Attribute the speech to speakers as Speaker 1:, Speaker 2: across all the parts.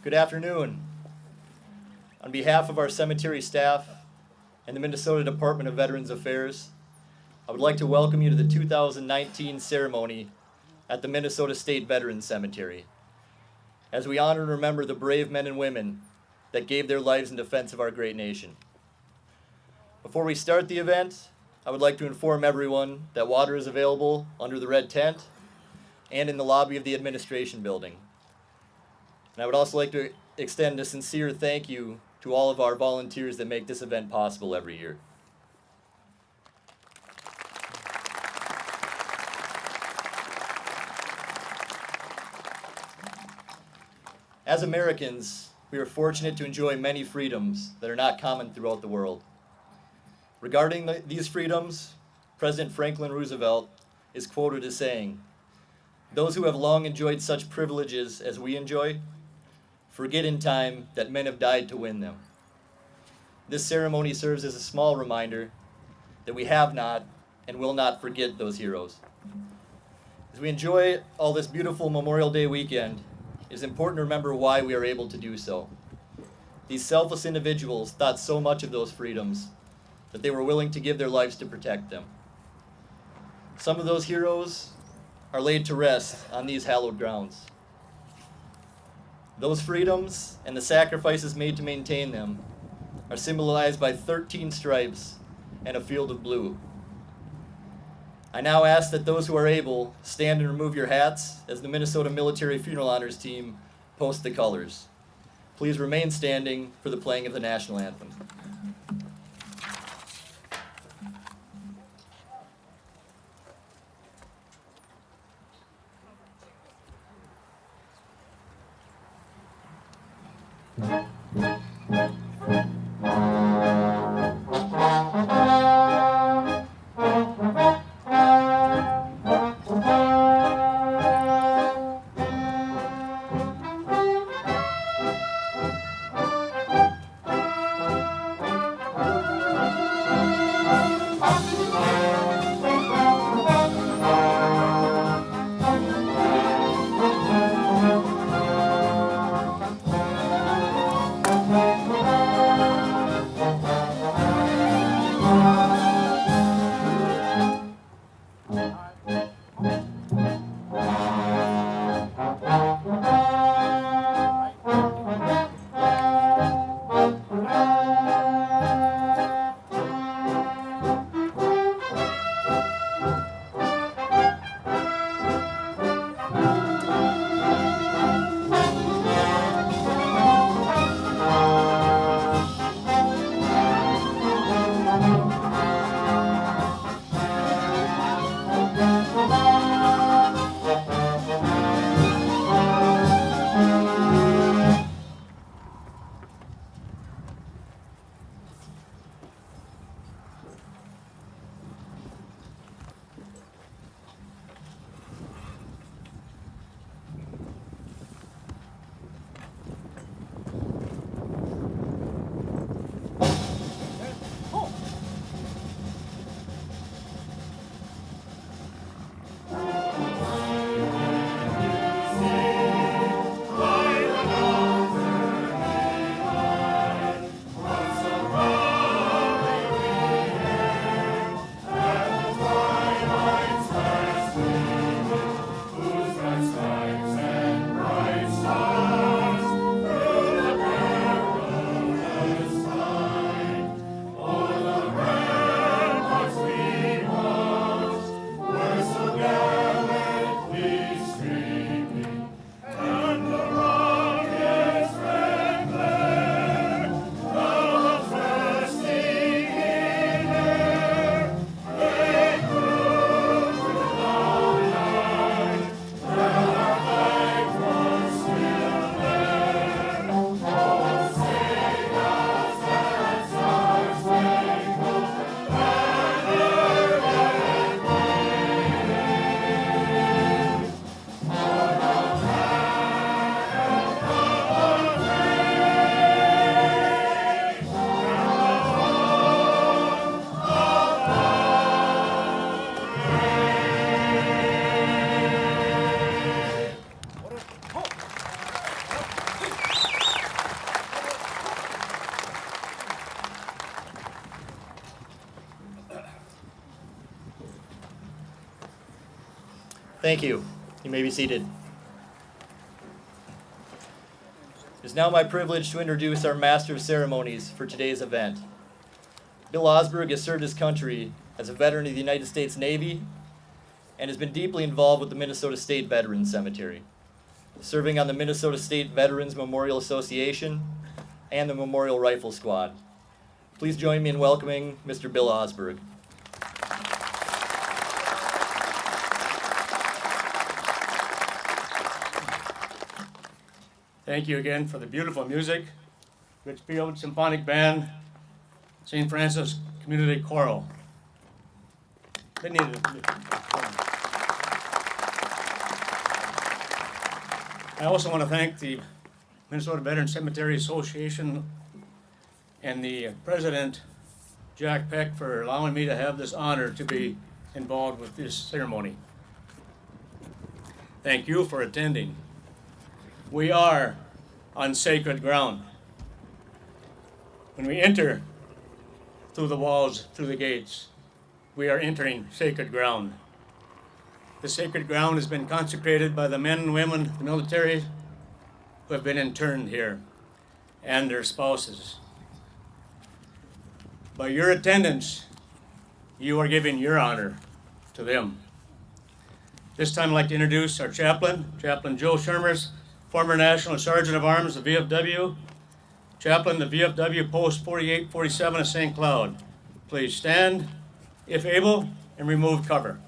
Speaker 1: Good afternoon. On behalf of our cemetery staff and the Minnesota Department of Veterans Affairs, I would like to welcome you to the 2019 ceremony at the Minnesota State Veterans Cemetery, as we honor and remember the brave men and women that gave their lives in defense of our great nation. Before we start the event, I would like to inform everyone that water is available under the red tent and in the lobby of the administration building. And I would also like to extend a sincere thank you to all of our volunteers that make this event possible every year. As Americans, we are fortunate to enjoy many freedoms that are not common throughout the world. Regarding these freedoms, President Franklin Roosevelt is quoted as saying, Those who have long enjoyed such privileges as we enjoy forget in time that men have died to win them. This ceremony serves as a small reminder that we have not and will not forget those heroes. As we enjoy all this beautiful Memorial Day weekend, it is important to remember why we are able to do so. These selfless individuals thought so much of those freedoms that they were willing to give their lives to protect them. Some of those heroes are laid to rest on these hallowed grounds. Those freedoms and the sacrifices made to maintain them are symbolized by 13 stripes and a field of blue. I now ask that those who are able stand and remove your hats as the Minnesota Military Funeral Honors team post the colors. Please remain standing for the playing of the national anthem. Thank you. You may be seated. It is now my privilege to introduce our Master of Ceremonies for today's event. Bill Osberg has served his country as a veteran of the United States Navy and has been deeply involved with the Minnesota State Veterans Cemetery, serving on the Minnesota State Veterans Memorial Association and the Memorial Rifle Squad. Please join me in welcoming Mr. Bill Osberg.
Speaker 2: Thank you again for the beautiful music. Richfield Symphonic Band, St. Francis Community Choral. They needed it. I also want to thank the Minnesota Veterans Cemetery Association and the president, Jack Peck, for allowing me to have this honor to be involved with this ceremony. Thank you for attending. We are on sacred ground. When we enter through the walls, through the gates, we are entering sacred ground. The sacred ground has been consecrated by the men and women of the military who have been interned here and their spouses. By your attendance, you are giving your honor to them. This time I'd like to introduce our chaplain, Chaplain Joe Shermers, former National Sergeant of Arms of VFW, Chaplain of VFW Post 4847 of St. Cloud. Please stand, if able, and remove cover.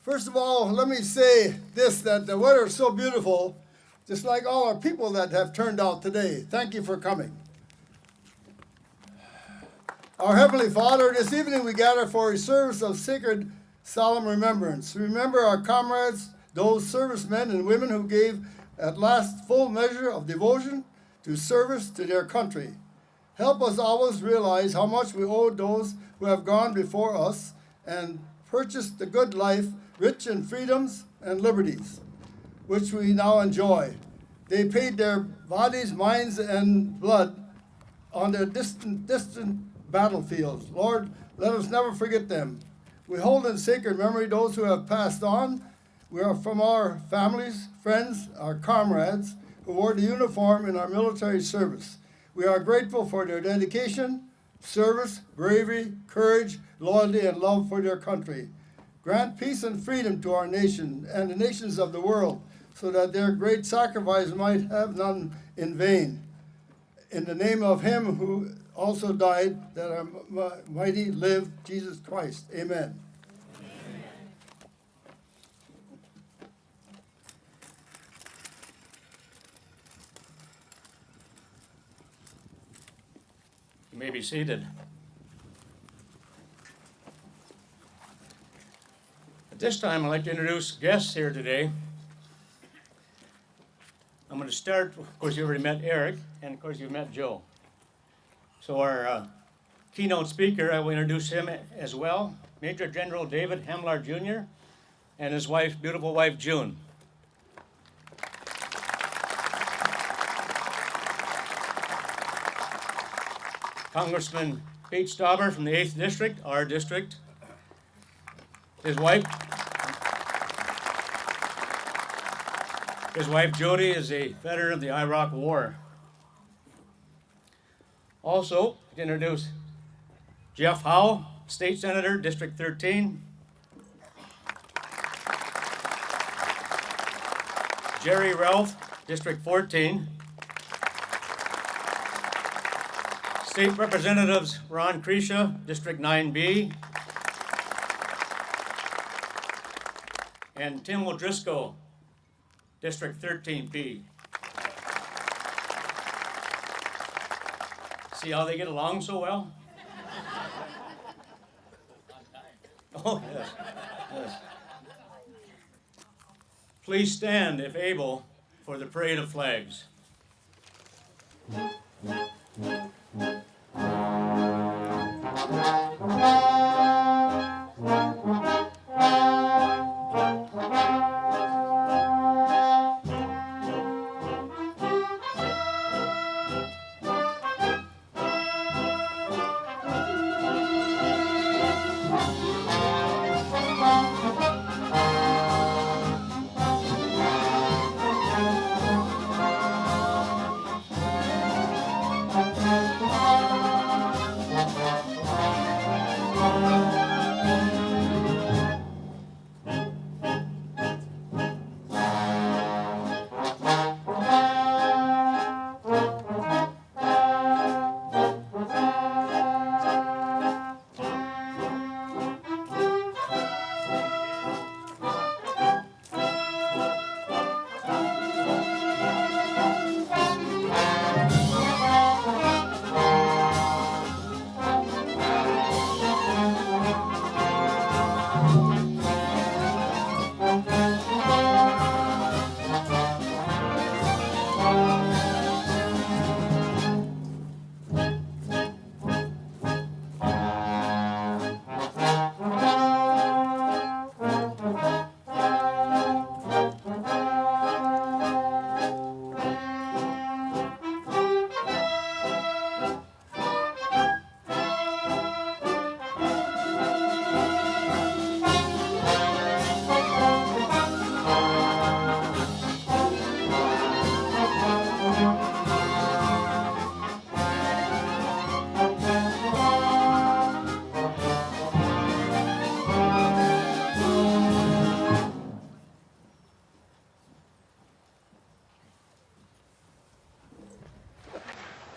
Speaker 3: First of all, let me say this, that the weather is so beautiful, just like all our people that have turned out today. Thank you for coming. Our Heavenly Father, this evening we gather for a service of sacred, solemn remembrance. Remember our comrades, those servicemen and women who gave at last full measure of devotion to service to their country. Help us always realize how much we owe those who have gone before us and purchased the good life, rich in freedoms and liberties, which we now enjoy. They paid their bodies, minds, and blood on their distant battlefields. Lord, let us never forget them. We hold in sacred memory those who have passed on. We are from our families, friends, our comrades who wore the uniform in our military service. We are grateful for their dedication, service, bravery, courage, loyalty, and love for their country. Grant peace and freedom to our nation and the nations of the world, so that their great sacrifice might have none in vain. In the name of him who also died, that our mighty live, Jesus Christ. Amen.
Speaker 2: You may be seated. At this time, I'd like to introduce guests here today. I'm going to start, of course, you already met Eric, and of course, you've met Joe. So our keynote speaker, I will introduce him as well, Major General David Hemlar Jr. and his wife, beautiful wife, June. Congressman Pete Stauber from the 8th District, our district. His wife Jody is a veteran of the Iraq War. Also, to introduce Jeff Howe, State Senator, District 13. Jerry Ralph, District 14. State Representatives Ron Krisha, District 9B. And Tim O'Driscoll, District 13B. See how they get along so well? Oh, yes, yes. Please stand, if able, for the parade of flags.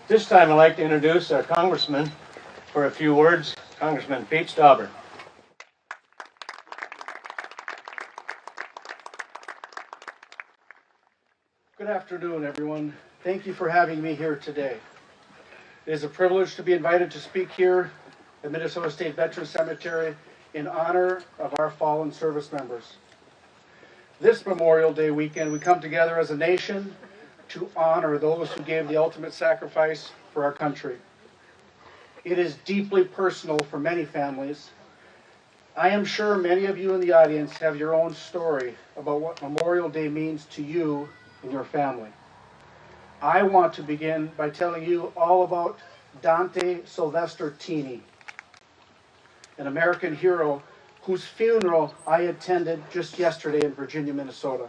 Speaker 2: This time I'd like to introduce our congressman for a few words, Congressman Pete Stauber.
Speaker 4: Good afternoon, everyone. Thank you for having me here today. It is a privilege to be invited to speak here at Minnesota State Veterans Cemetery in honor of our fallen service members. This Memorial Day weekend, we come together as a nation to honor those who gave the ultimate sacrifice for our country. It is deeply personal for many families. I am sure many of you in the audience have your own story about what Memorial Day means to you and your family. I want to begin by telling you all about Dante Sylvester Teeny, an American hero whose funeral I attended just yesterday in Virginia, Minnesota.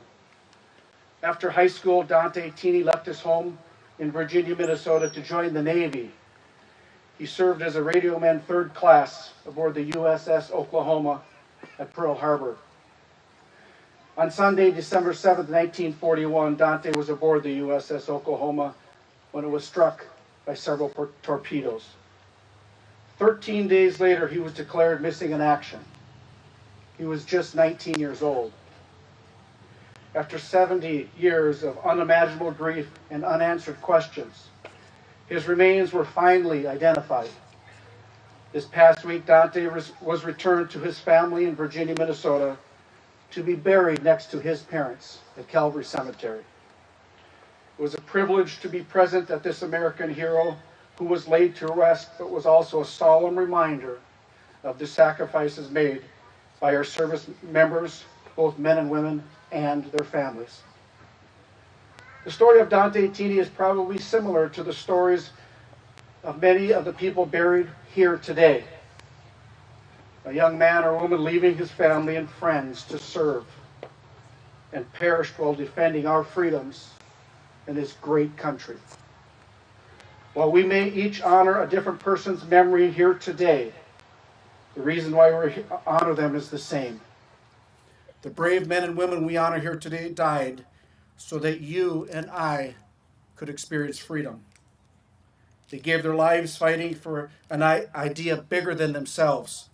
Speaker 4: After high school, Dante Teeny left his home in Virginia, Minnesota to join the Navy. He served as a radioman third class aboard the USS Oklahoma at Pearl Harbor. On Sunday, December 7th, 1941, Dante was aboard the USS Oklahoma when it was struck by several torpedoes. 13 days later, he was declared missing in action. He was just 19 years old. After 70 years of unimaginable grief and unanswered questions, his remains were finally identified. This past week, Dante was returned to his family in Virginia, Minnesota, to be buried next to his parents at Calvary Cemetery. It was a privilege to be present at this American hero who was laid to rest, but was also a solemn reminder of the sacrifices made by our service members, both men and women, and their families. The story of Dante Teeny is probably similar to the stories of many of the people buried here today. A young man or woman leaving his family and friends to serve and perished while defending our freedoms in this great country. While we may each honor a different person's memory here today, the reason why we honor them is the same. The brave men and women we honor here today died so that you and I could experience freedom. They gave their lives fighting for an idea bigger than themselves.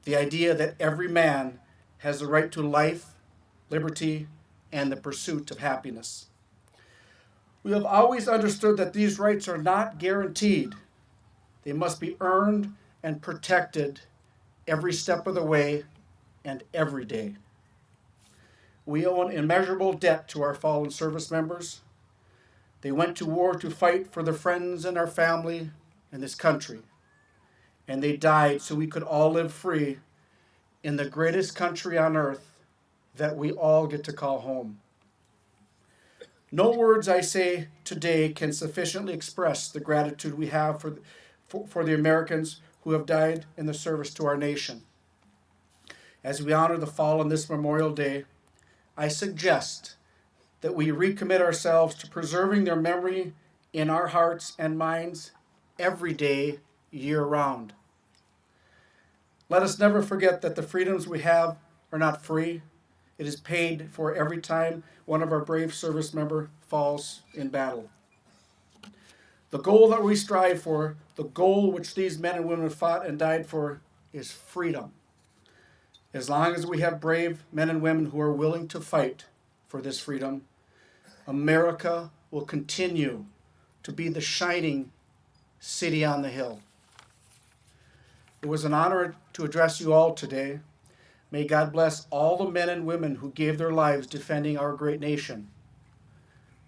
Speaker 4: The idea that every man has the right to life, liberty, and the pursuit of happiness. We have always understood that these rights are not guaranteed. They must be earned and protected every step of the way and every day. We owe an immeasurable debt to our fallen service members. They went to war to fight for their friends and our family and this country. And they died so we could all live free in the greatest country on earth that we all get to call home. No words I say today can sufficiently express the gratitude we have for the Americans who have died in the service to our nation. As we honor the fallen this Memorial Day, I suggest that we recommit ourselves to preserving their memory in our hearts and minds every day, year-round. Let us never forget that the freedoms we have are not free. It is paid for every time one of our brave service members falls in battle. The goal that we strive for, the goal which these men and women fought and died for, is freedom. As long as we have brave men and women who are willing to fight for this freedom, America will continue to be the shining city on the hill. It was an honor to address you all today. May God bless all the men and women who gave their lives defending our great nation.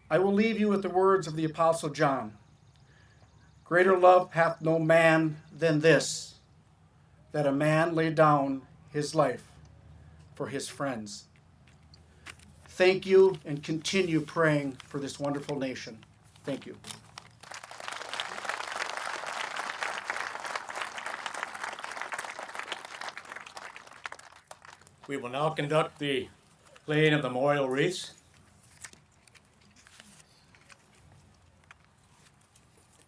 Speaker 4: I will leave you with the words of the Apostle John. Greater love hath no man than this, that a man lay down his life for his friends. Thank you, and continue praying for this wonderful nation. Thank you.
Speaker 2: We will now conduct the laying of the memorial wreaths.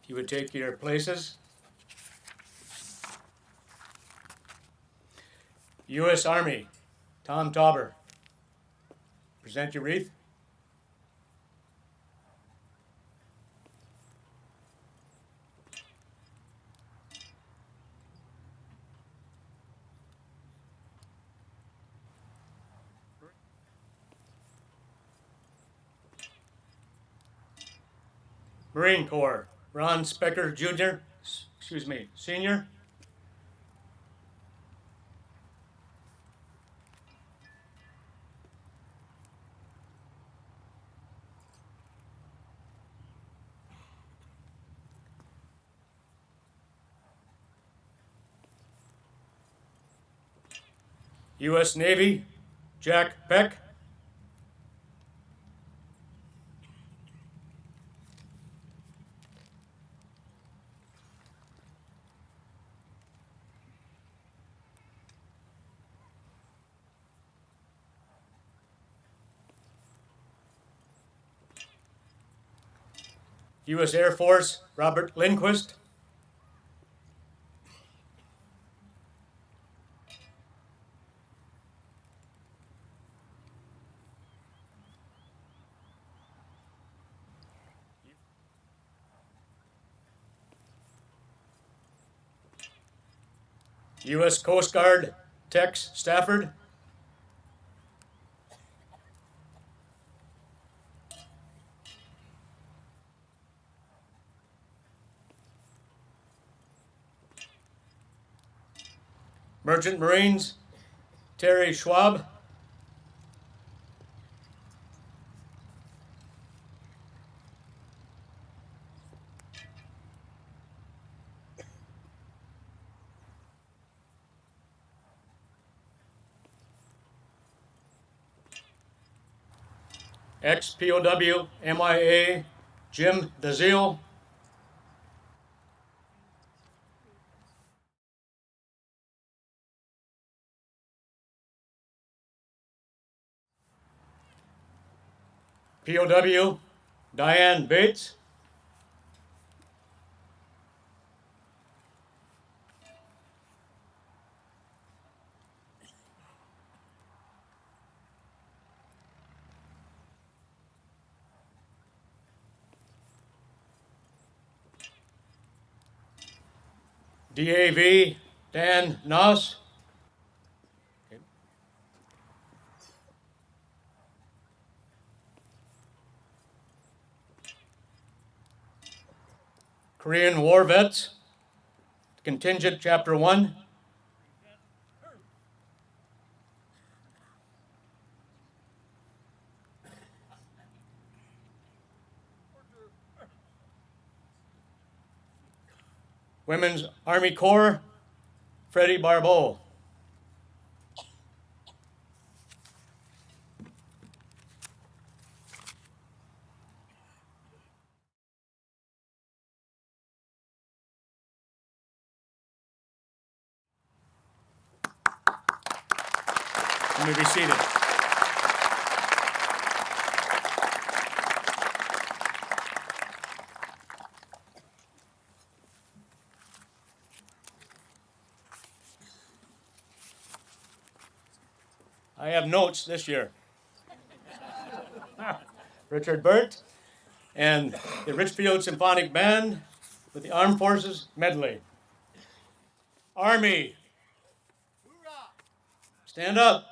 Speaker 2: If you would take your places. U.S. Army, Tom Tauber. Present your wreath. Marine Corps, Ron Specker Jr., Senior. U.S. Navy, Jack Peck. U.S. Air Force, Robert Lindquist. U.S. Coast Guard, Tex Stafford. Merchant Marines, Terry Schwab. Ex-POW, MIA, Jim DeZiel. POW, Diane Bates. DAV, Dan Noss. Korean War Vets, Contingent Chapter 1. Women's Army Corps, Freddie Barbeau. You may be seated. I have notes this year. Richard Burt and the Richfield Symphonic Band with the Armed Forces Medley. Army. Stand up.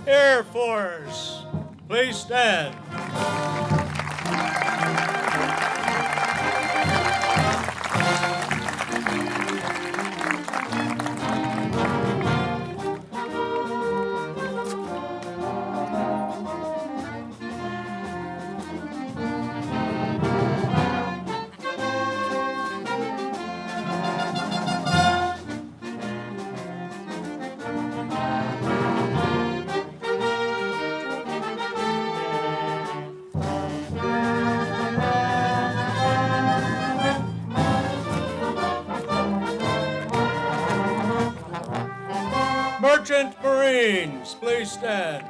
Speaker 2: Air Force, please stand. Sergeant Marines, please stand.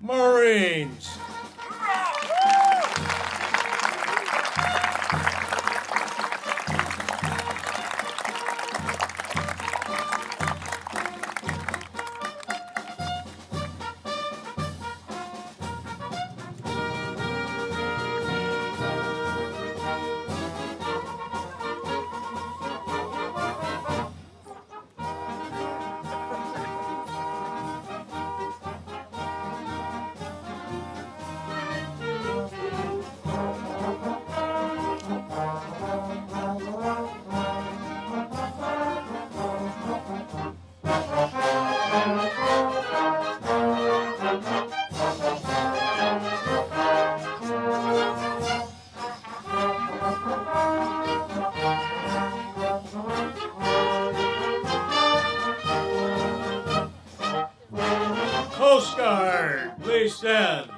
Speaker 2: Marines. Coast Guard, please stand.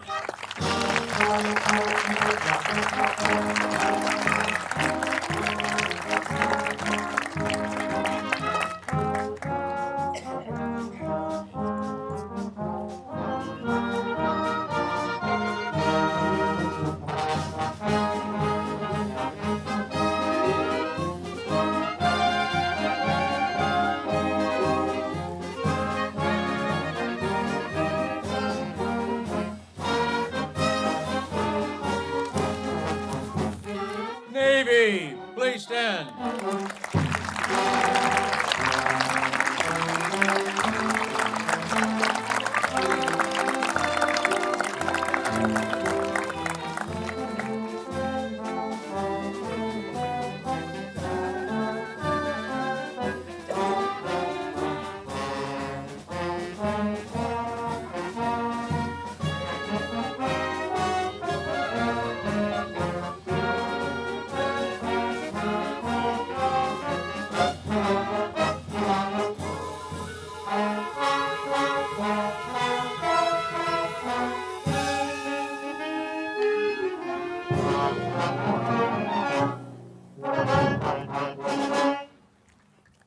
Speaker 2: Navy, please stand.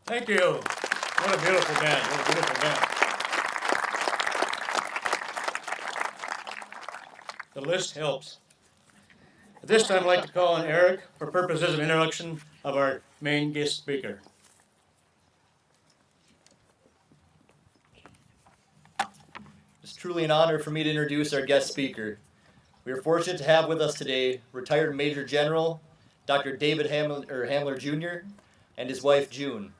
Speaker 2: Thank you. What a beautiful band. What a beautiful band. The list helps. At this time, I'd like to call on Eric for purposes of introduction of our main guest speaker.
Speaker 1: It's truly an honor for me to introduce our guest speaker. We are fortunate to have with us today retired Major General Dr. David Hamler Jr. and his wife June.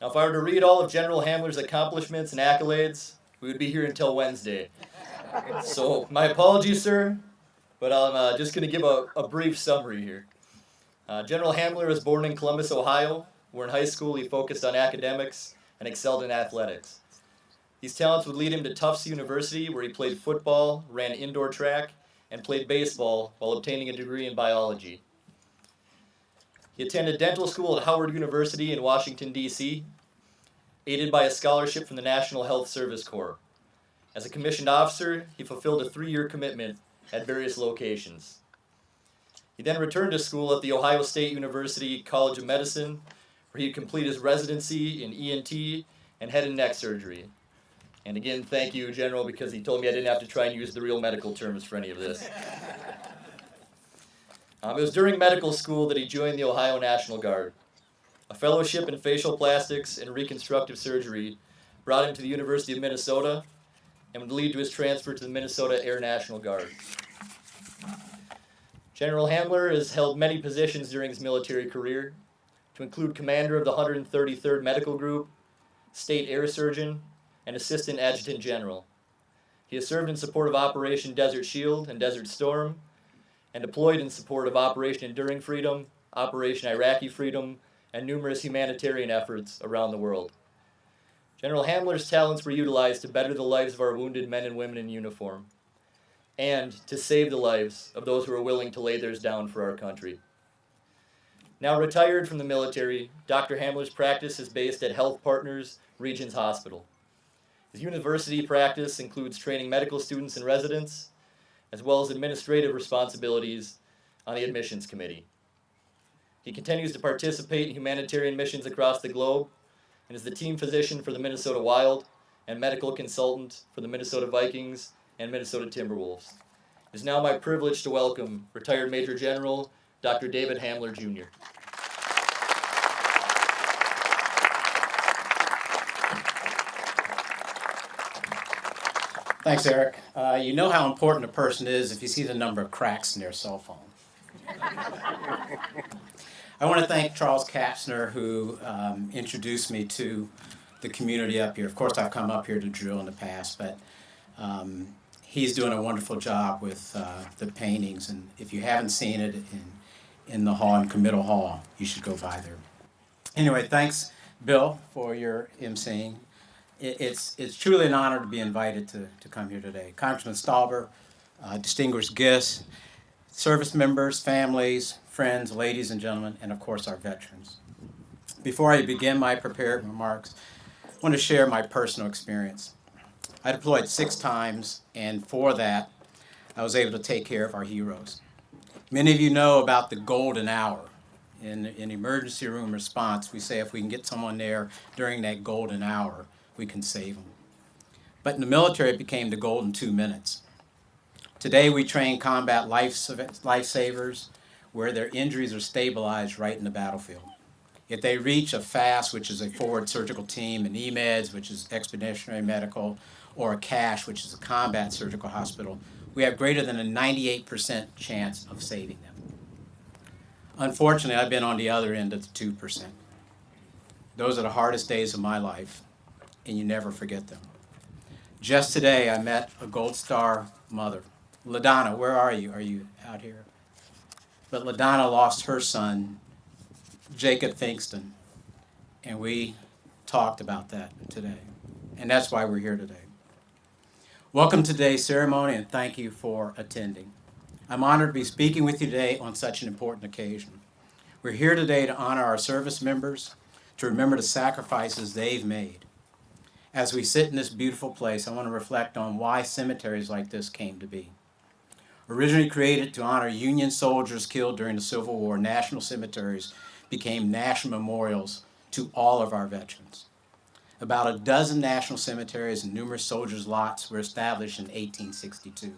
Speaker 1: Now, if I were to read all of General Hamler's accomplishments and accolades, we would be here until Wednesday. So, my apologies, sir, but I'm just going to give a brief summary here. General Hamler was born in Columbus, Ohio, where in high school he focused on academics and excelled in athletics. These talents would lead him to Tufts University, where he played football, ran indoor track, and played baseball while obtaining a degree in biology. He attended dental school at Howard University in Washington, D.C., aided by a scholarship from the National Health Service Corps. As a commissioned officer, he fulfilled a 3-year commitment at various locations. He then returned to school at The Ohio State University College of Medicine, where he completed his residency in ENT and head and neck surgery. And again, thank you, General, because he told me I didn't have to try and use the real medical terms for any of this. It was during medical school that he joined the Ohio National Guard. A fellowship in facial plastics and reconstructive surgery brought him to the University of Minnesota and would lead to his transfer to the Minnesota Air National Guard. General Hamler has held many positions during his military career, to include commander of the 133rd Medical Group, state air surgeon, and assistant adjutant general. He has served in support of Operation Desert Shield and Desert Storm, and deployed in support of Operation Enduring Freedom, Operation Iraqi Freedom, and numerous humanitarian efforts around the world. General Hamler's talents were utilized to better the lives of our wounded men and women in uniform, and to save the lives of those who are willing to lay theirs down for our country. Now retired from the military, Dr. Hamler's practice is based at Health Partners Regions Hospital. His university practice includes training medical students and residents, as well as administrative responsibilities on the admissions committee. He continues to participate in humanitarian missions across the globe and is the team physician for the Minnesota Wild and medical consultant for the Minnesota Vikings and Minnesota Timberwolves. It is now my privilege to welcome retired Major General Dr. David Hamler, Jr.
Speaker 5: Thanks, Eric. You know how important a person is if you see the number of cracks in their cell phone. I want to thank Charles Kapsner, who introduced me to the community up here. Of course, I've come up here to drill in the past, but he's doing a wonderful job with the paintings. And if you haven't seen it in the hall, in Committal Hall, you should go by there. Anyway, thanks, Bill, for your emceeing. It's truly an honor to be invited to come here today. Congressman Stauber, distinguished guests, service members, families, friends, ladies and gentlemen, and of course our veterans. Before I begin my prepared remarks, I want to share my personal experience. I deployed 6 times, and for that, I was able to take care of our heroes. Many of you know about the golden hour. In emergency room response, we say if we can get someone there during that golden hour, we can save them. But in the military, it became the golden 2 minutes. Today, we train combat lifesavers where their injuries are stabilized right in the battlefield. If they reach a FAST, which is a forward surgical team, an EMEDS, which is expeditionary medical, or a CASH, which is a combat surgical hospital, we have greater than a 98% chance of saving them. Unfortunately, I've been on the other end of the 2%. Those are the hardest days of my life, and you never forget them. Just today, I met a Gold Star mother. LaDonna, where are you? Are you out here? But LaDonna lost her son, Jacob Finkston, and we talked about that today. And that's why we're here today. Welcome to today's ceremony, and thank you for attending. I'm honored to be speaking with you today on such an important occasion. We're here today to honor our service members, to remember the sacrifices they've made. As we sit in this beautiful place, I want to reflect on why cemeteries like this came to be. Originally created to honor Union soldiers killed during the Civil War, national cemeteries became national memorials to all of our veterans. About a dozen national cemeteries and numerous soldiers' lots were established in 1862.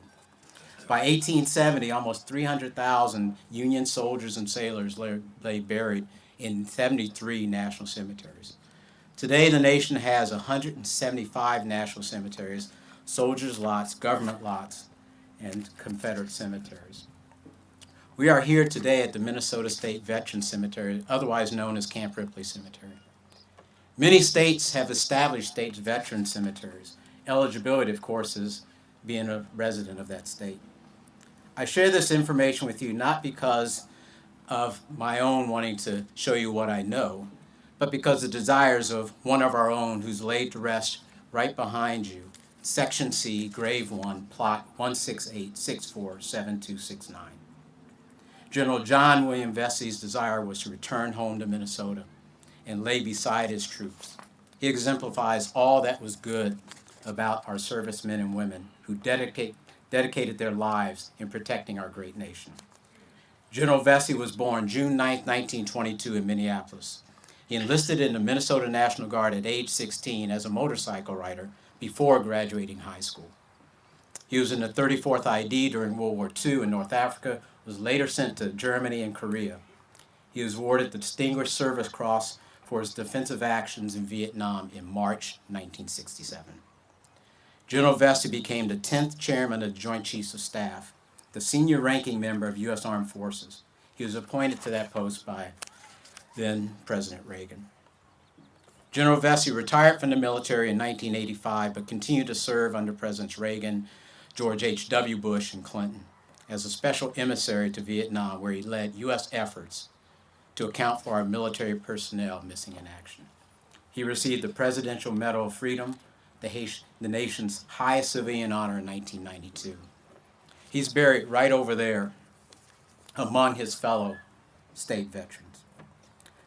Speaker 5: By 1870, almost 300,000 Union soldiers and sailors lay buried in 73 national cemeteries. Today, the nation has 175 national cemeteries, soldiers' lots, government lots, and Confederate cemeteries. We are here today at the Minnesota State Veterans Cemetery, otherwise known as Camp Ripley Cemetery. Many states have established state veteran cemeteries. Eligibility, of course, is being a resident of that state. I share this information with you not because of my own wanting to show you what I know, but because the desires of one of our own who's laid to rest right behind you, Section C, Grave 1, Plot 168647269. General John William Vesey's desire was to return home to Minnesota and lay beside his troops. He exemplifies all that was good about our servicemen and women who dedicated their lives in protecting our great nation. General Vesey was born June 9, 1922 in Minneapolis. He enlisted in the Minnesota National Guard at age 16 as a motorcycle rider before graduating high school. He was in the 34th ID during World War II in North Africa, was later sent to Germany and Korea. He was awarded the Distinguished Service Cross for his defensive actions in Vietnam in March 1967. General Vesey became the 10th chairman of the Joint Chiefs of Staff, the senior ranking member of U.S. Armed Forces. He was appointed to that post by then President Reagan. General Vesey retired from the military in 1985, but continued to serve under Presidents Reagan, George H.W. Bush, and Clinton as a special emissary to Vietnam, where he led U.S. efforts to account for our military personnel missing in action. He received the Presidential Medal of Freedom, the nation's highest civilian honor, in 1992. He's buried right over there among his fellow state veterans.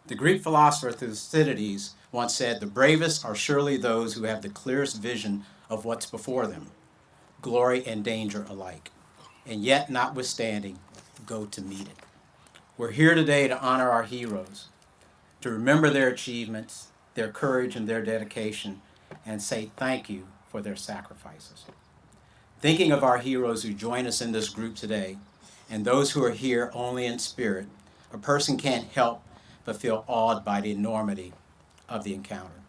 Speaker 5: The Greek philosopher Thucydides once said, "The bravest are surely those who have the clearest vision of what's before them, glory and danger alike, and yet notwithstanding, go to meet it." We're here today to honor our heroes, to remember their achievements, their courage, and their dedication, and say thank you for their sacrifices. Thinking of our heroes who join us in this group today, and those who are here only in spirit, a person can't help but feel awed by the enormity of the encounter.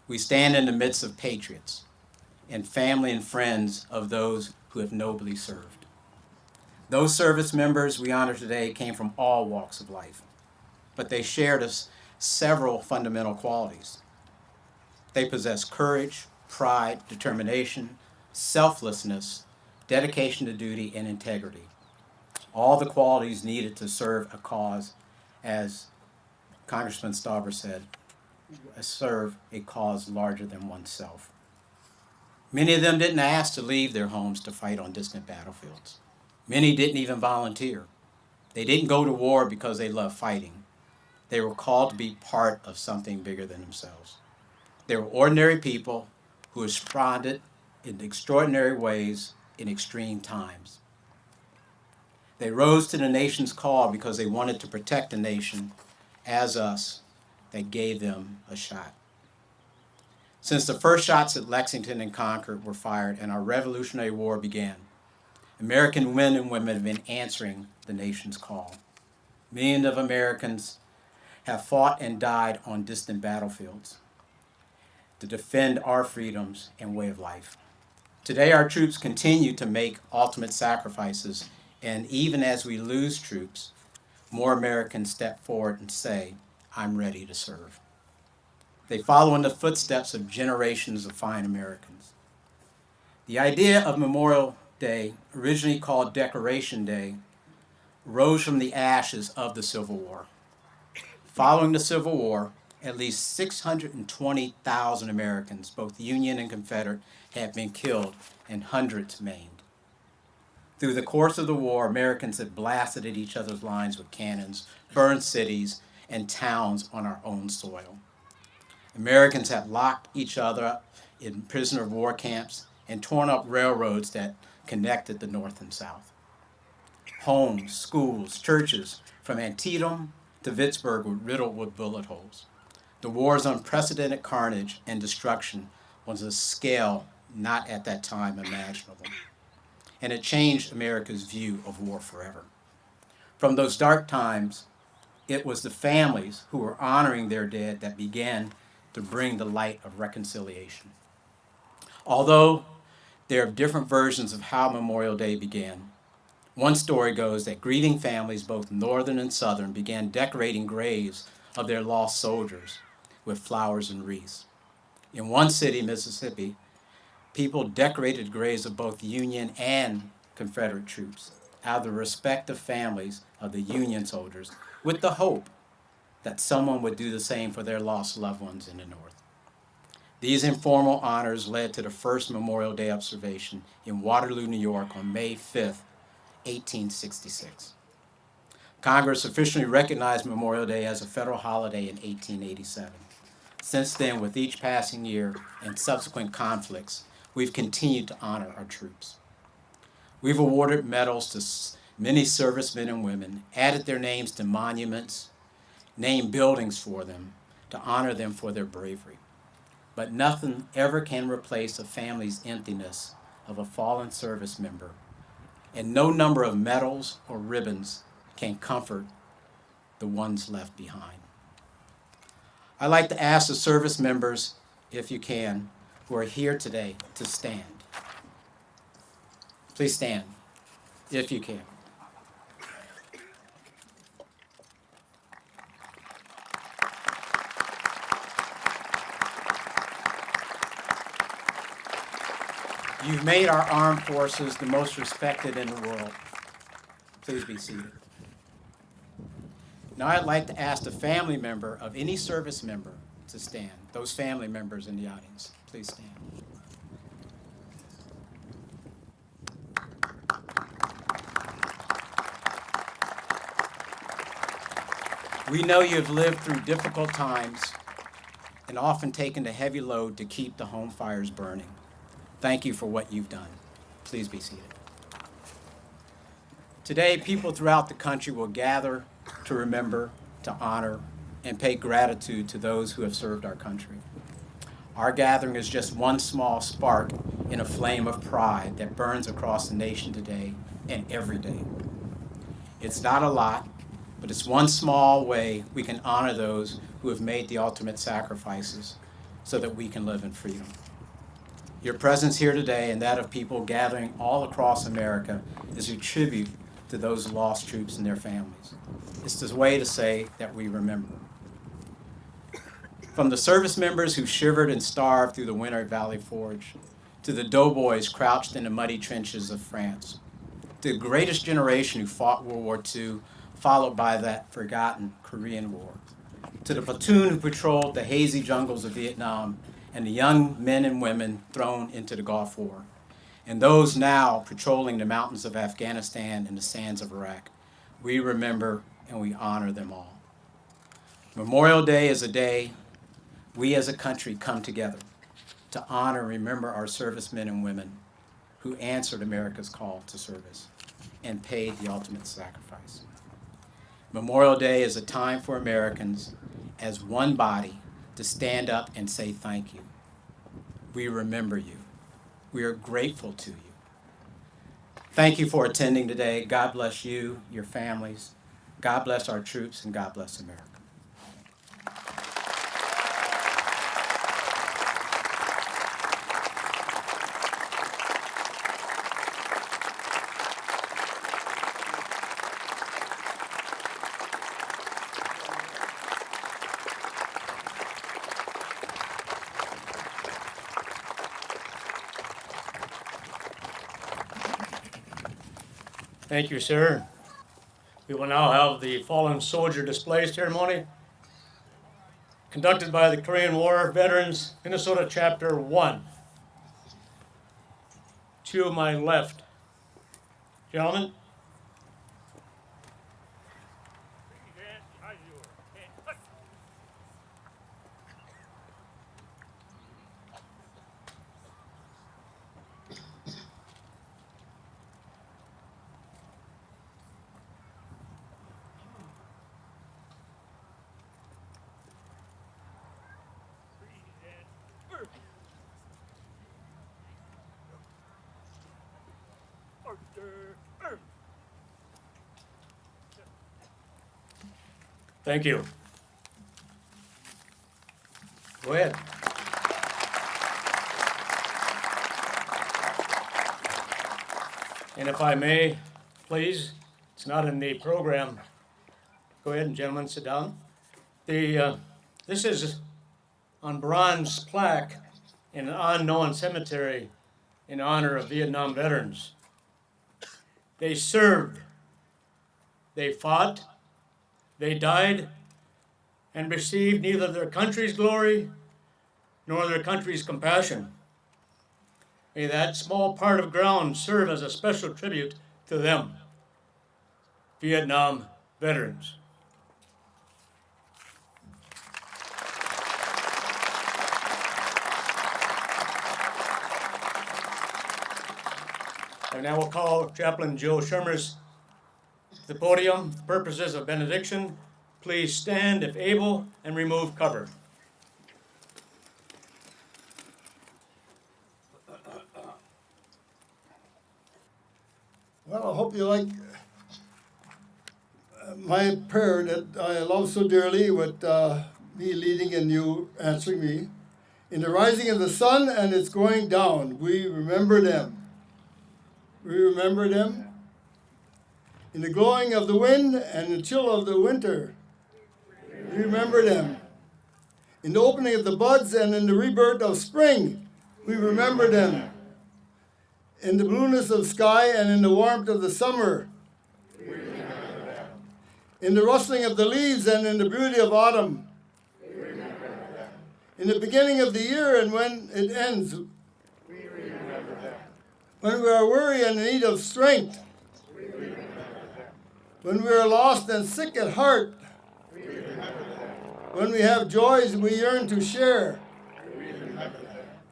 Speaker 5: We stand in the midst of patriots and family and friends of those who have nobly served. Those service members we honor today came from all walks of life, but they shared us several fundamental qualities. They possess courage, pride, determination, selflessness, dedication to duty, and integrity. All the qualities needed to serve a cause, as Congressman Stauber said, serve a cause larger than oneself. Many of them didn't ask to leave their homes to fight on distant battlefields. Many didn't even volunteer. They didn't go to war because they loved fighting. They were called to be part of something bigger than themselves. They were ordinary people who responded in extraordinary ways in extreme times. They rose to the nation's call because they wanted to protect the nation as us that gave them a shot. Since the first shots at Lexington and Concord were fired and our Revolutionary War began, American men and women have been answering the nation's call. Millions of Americans have fought and died on distant battlefields to defend our freedoms and way of life. Today, our troops continue to make ultimate sacrifices, and even as we lose troops, more Americans step forward and say, "I'm ready to serve." They follow in the footsteps of generations of fine Americans. The idea of Memorial Day, originally called Decoration Day, rose from the ashes of the Civil War. Following the Civil War, at least 620,000 Americans, both Union and Confederate, had been killed and hundreds maimed. Through the course of the war, Americans had blasted at each other's lines with cannons, burned cities and towns on our own soil. Americans had locked each other up in prisoner of war camps and torn up railroads that connected the North and South. Homes, schools, churches, from Antietam to Vicksburg were riddled with bullet holes. The war's unprecedented carnage and destruction was a scale not at that time imaginable, and it changed America's view of war forever. From those dark times, it was the families who were honoring their dead that began to bring the light of reconciliation. Although there are different versions of how Memorial Day began, one story goes that grieving families, both Northern and Southern, began decorating graves of their lost soldiers with flowers and wreaths. In one city, Mississippi, people decorated graves of both Union and Confederate troops out of the respect of families of the Union soldiers, with the hope that someone would do the same for their lost loved ones in the North. These informal honors led to the first Memorial Day observation in Waterloo, New York on May 5th, 1866. Congress officially recognized Memorial Day as a federal holiday in 1887. Since then, with each passing year and subsequent conflicts, we've continued to honor our troops. We've awarded medals to many servicemen and women, added their names to monuments, named buildings for them to honor them for their bravery. But nothing ever can replace a family's emptiness of a fallen service member and no number of medals or ribbons can comfort the ones left behind. I'd like to ask the service members, if you can, who are here today, to stand. Please stand, if you can. You've made our armed forces the most respected in the world. Please be seated. Now I'd like to ask the family member of any service member to stand. Those family members in the audience, please stand. We know you have lived through difficult times and often taken the heavy load to keep the home fires burning. Thank you for what you've done. Please be seated. Today, people throughout the country will gather to remember, to honor, and pay gratitude to those who have served our country. Our gathering is just one small spark in a flame of pride that burns across the nation today and every day. It's not a lot, but it's one small way we can honor those who have made the ultimate sacrifices so that we can live in freedom. Your presence here today and that of people gathering all across America is a tribute to those lost troops and their families. It's a way to say that we remember. From the service members who shivered and starved through the winter at Valley Forge, to the doughboys crouched in the muddy trenches of France, to the greatest generation who fought World War II, followed by that forgotten Korean War, to the platoon who patrolled the hazy jungles of Vietnam, and the young men and women thrown into the Gulf War, and those now patrolling the mountains of Afghanistan and the sands of Iraq. We remember and we honor them all. Memorial Day is a day we as a country come together to honor and remember our servicemen and women who answered America's call to service and paid the ultimate sacrifice. Memorial Day is a time for Americans as one body to stand up and say thank you. We remember you. We are grateful to you. Thank you for attending today. God bless you, your families. God bless our troops, and God bless America.
Speaker 2: Thank you, sir. We will now have the Fallen Soldier Display Ceremony conducted by the Korean War Veterans, Minnesota Chapter 1. To my left. Gentlemen. Thank you. Go ahead. And if I may, please, it's not in the program. Go ahead and gentlemen, sit down. This is on bronze plaque in an unknown cemetery in honor of Vietnam veterans. They served, they fought, they died, and received neither their country's glory nor their country's compassion. May that small part of ground serve as a special tribute to them, Vietnam veterans. And now we'll call Chaplain Joe Shermers to the podium for purposes of benediction. Please stand if able and remove cover.
Speaker 3: Well, I hope you like my prayer that I love so dearly with me leading and you answering me. In the rising of the sun and its going down, we remember them. We remember them. In the glowing of the wind and the chill of the winter, we remember them. In the opening of the buds and in the rebirth of spring, we remember them. In the blueness of sky and in the warmth of the summer, in the rustling of the leaves and in the beauty of autumn, in the beginning of the year and when it ends, when we are weary and in need of strength, when we are lost and sick at heart, when we have joys we yearn to share.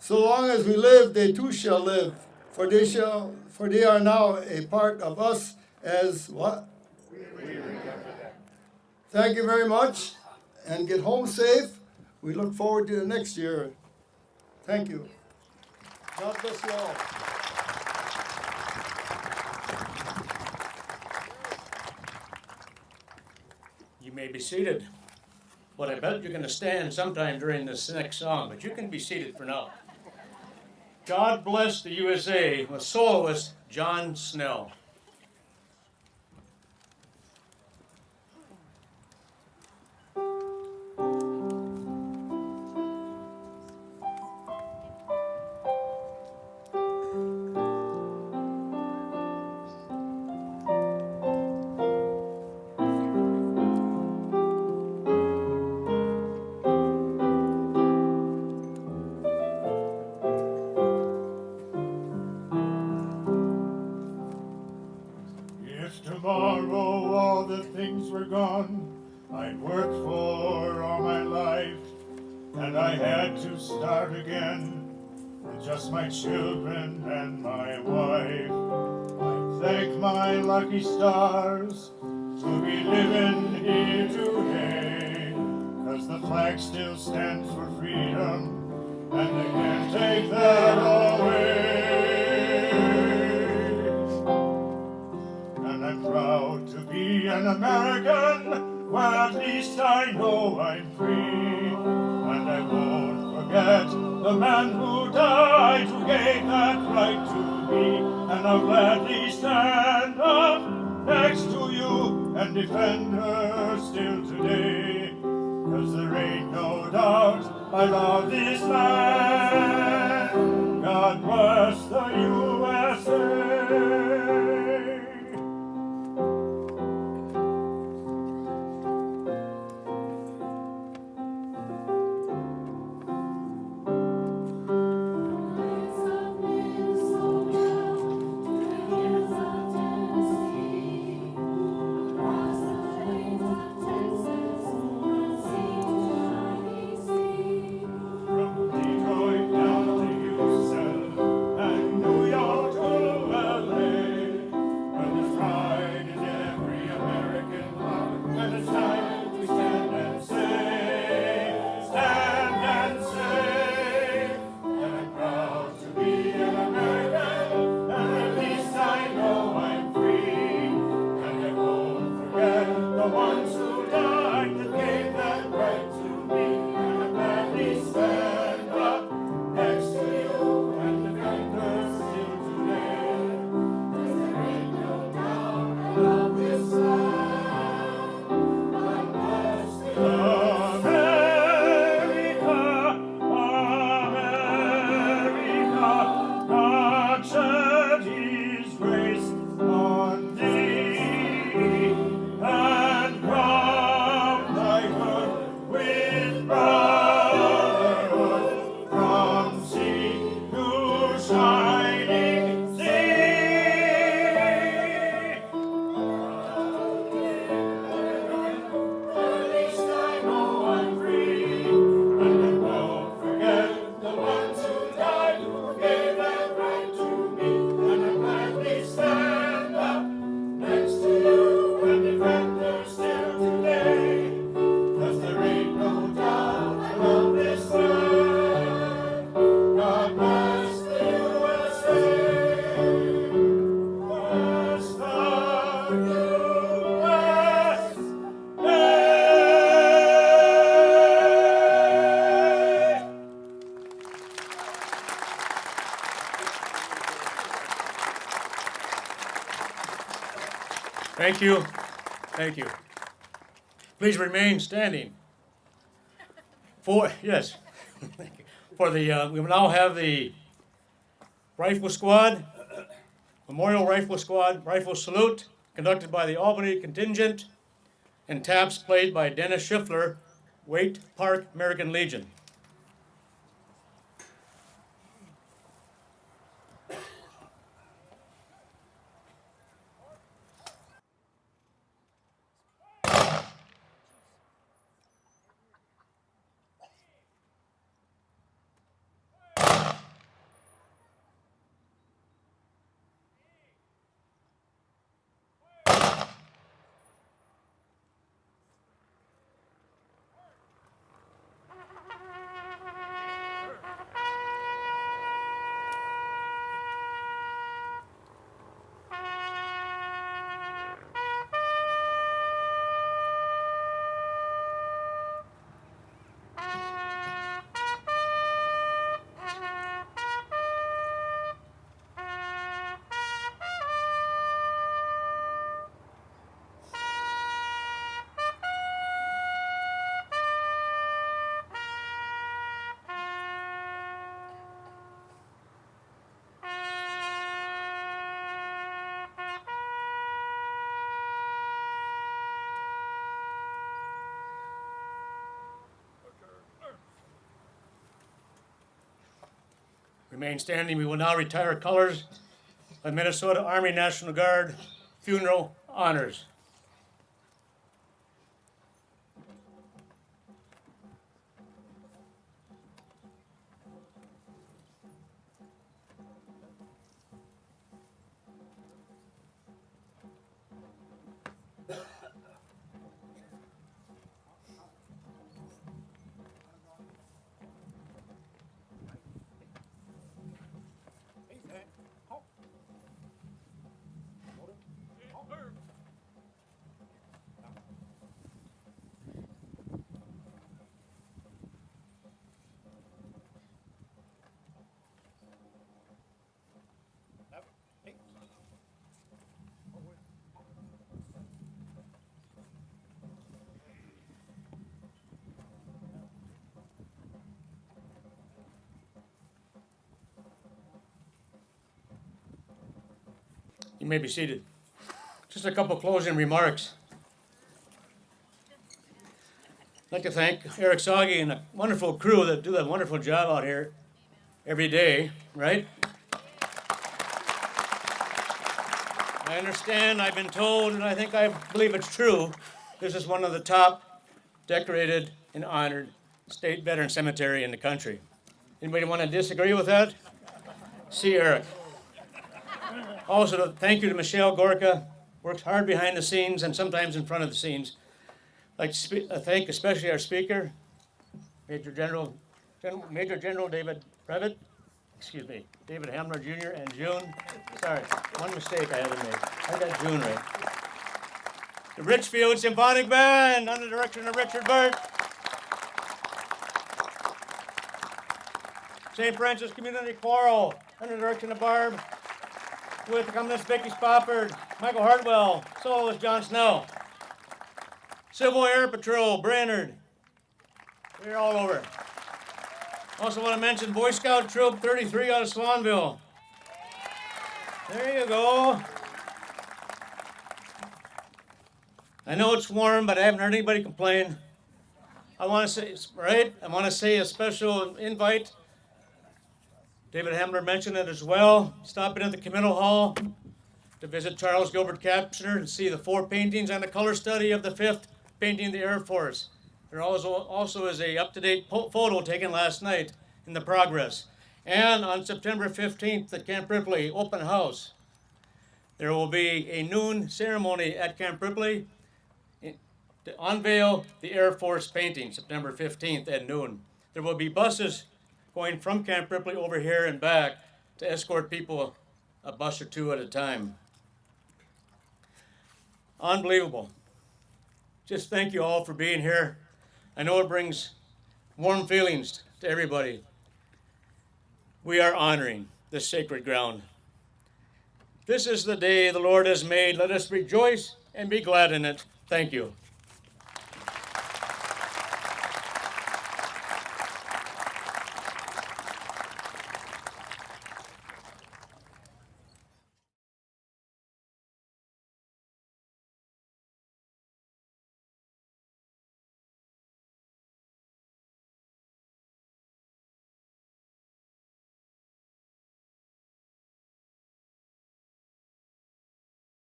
Speaker 3: So long as we live, they too shall live, for they are now a part of us as what? Thank you very much, and get home safe. We look forward to the next year. Thank you. God bless you all.
Speaker 2: You may be seated. Well, I bet you're going to stand sometime during this next song, but you can be seated for now. God Bless the USA with soloist John Snell.
Speaker 6: If tomorrow all the things were gone I'd worked for all my life, and I had to start again with just my children and my wife, I'd thank my lucky stars to be living here today, 'cause the flag still stands for freedom, and they can't take that away. And I'm proud to be an American, well, at least I know I'm free. And I won't forget the man who died, who gave that right to me. And I'll gladly stand up next to you and defend her still today. 'Cause there ain't no doubt I love this land. God bless the USA. From Detroit
Speaker 2: Thank you. Thank you. Please remain standing. Yes. We will now have the Rifle Squad, Memorial Rifle Squad, Rifle Salute, conducted by the Albany Contingent, and taps played by Dennis Schiffler, Waite Park American Legion. Remain standing. We will now retire colors of Minnesota Army National Guard funeral honors. You may be seated. Just a couple closing remarks. I'd like to thank Eric Sagi and the wonderful crew that do that wonderful job out here every day, right? I understand, I've been told, and I believe it's true, this is one of the top decorated and honored state veteran cemetery in the country. Anybody want to disagree with that? See Eric. Also, thank you to Michelle Gorka, works hard behind the scenes and sometimes in front of the scenes. I'd like to thank especially our speaker, Major General David Previtt, David Hamler Jr. and June. Sorry, one mistake I had to make. I got June right. The Richfield Symphonic Band under the direction of Richard Burt. St. Francis Community Choral under the direction of Barb. With accompanist Vicky Spofford, Michael Hartwell, soloist John Snow. Civil Air Patrol, Brainerd. They're all over. Also want to mention Boy Scout Troop 33 out of Swanville. There you go. I know it's warm, but I haven't heard anybody complain. I want to say a special invite. David Hamler mentioned it as well. Stop in at the Committal Hall to visit Charles Gilbert Kapsner and see the 4 paintings and the color study of the 5th painting of the Air Force. There also is a up-to-date photo taken last night in the progress. And on September 15th at Camp Ripley, open house. There will be a noon ceremony at Camp Ripley to unveil the Air Force painting, September 15th at noon. There will be buses going from Camp Ripley over here and back to escort people a bus or 2 at a time. Unbelievable. Just thank you all for being here. I know it brings warm feelings to everybody. We are honoring this sacred ground. This is the day the Lord has made. Let us rejoice and be glad in it. Thank you.